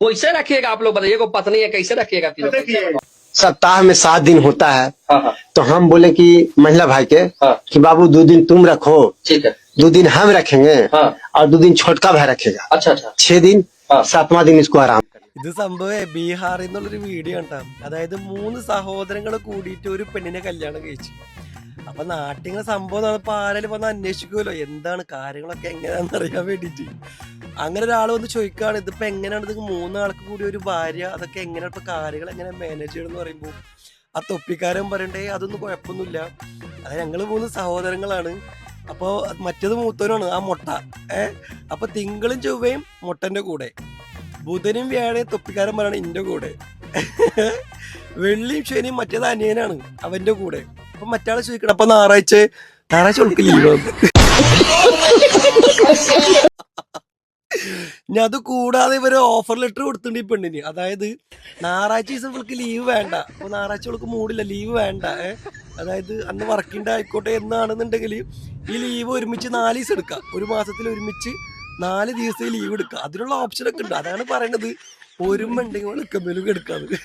कैसे रखिएगा आप लोग बताइए, को पत्नी है कैसे रखिएगा? सप्ताह में 7 दिन होता है। हाँ। तो हम बोले कि महिला भाई के हाँ। कि बाबू 2 दिन तुम रखो, ठीक है, 2 दिन हम रखेंगे, हाँ। और 2 दिन छोटका भाई रखेगा। अच्छा अच्छा, 6 दिन, हाँ। 7वां दिन इसको आराम। ഇത് സംഭവം ബീഹാറിൽ നിന്നുള്ളൊരു വീഡിയോ ഉണ്ടാ. അതായത് 3 സഹോദരങ്ങൾ കൂടിയിട്ട് ഒരു പെണ്ണിനെ കല്യാണം കഴിച്ചു. അപ്പൊ നാട്ടിങ്ങനെ സംഭവം നടന്നപ്പോ ആരെങ്കിലും വന്ന് അന്വേഷിക്കുമല്ലോ എന്താണ് കാര്യങ്ങളൊക്കെ എങ്ങനെയാണെന്ന് അറിയാൻ വേണ്ടിട്ട്. അങ്ങനെ ഒരാൾ വന്ന് ചോദിക്കുകയാണ് ഇതിപ്പോ എങ്ങനെയാണ് ഇത് 3 ആൾക്ക് കൂടി ഒരു ഭാര്യ, അതൊക്കെ എങ്ങനെയാണ് ഇപ്പൊ കാര്യങ്ങൾ എങ്ങനെ മാനേജ് ചെയ്യണമെന്ന് പറയുമ്പോൾ ആ തൊപ്പിക്കാരൻ പറയണ്ടേ അതൊന്നും കുഴപ്പമൊന്നുമില്ല, അതായത് ഞങ്ങള് 3 സഹോദരങ്ങളാണ്. അപ്പോൾ മറ്റേത് മൂത്തവനാണ് ആ മുട്ട. അപ്പൊ തിങ്കളും ചൊവ്വയും മുട്ടന്റെ കൂടെ, ബുധനും വ്യാഴയും തൊപ്പിക്കാരൻ പറയണ ഇന്റെ കൂടെ, വെള്ളിയും ശനിയും മറ്റേത് അനിയനാണ് അവന്റെ കൂടെ. അപ്പൊ മറ്റാളെ ചോദിക്കണം അപ്പൊ ഞായറാഴ്ച ഉൾക്ക് ലീവ്. ഇനി അത് കൂടാതെ ഇവര് ഓഫർ ലെറ്റർ കൊടുത്തിട്ടുണ്ട് ഈ പെണ്ണിന്. അതായത് ഞായറാഴ്ച ദിവസം ഇവൾക്ക് ലീവ് വേണ്ട, അപ്പൊ ഞായറാഴ്ച ഇവൾക്ക് മൂടില്ല, ലീവ് വേണ്ട. അതായത് അന്ന് വർക്കിംഗ് ഡേ ആയിക്കോട്ടെ എന്നാണെന്നുണ്ടെങ്കിൽ ഈ ലീവ് ഒരുമിച്ച് 4 ദിവസം എടുക്കാം, ഒരു മാസത്തിൽ ഒരുമിച്ച് 4 ദിവസത്തെ ലീവ് എടുക്കുക. അതിനുള്ള ഓപ്ഷൻ ഒക്കെ ഉണ്ട്. അതാണ് പറയണത് ഒരുമ ഉണ്ടെങ്കിൽ എടുക്കുമ്പോഴും എടുക്കാതെ.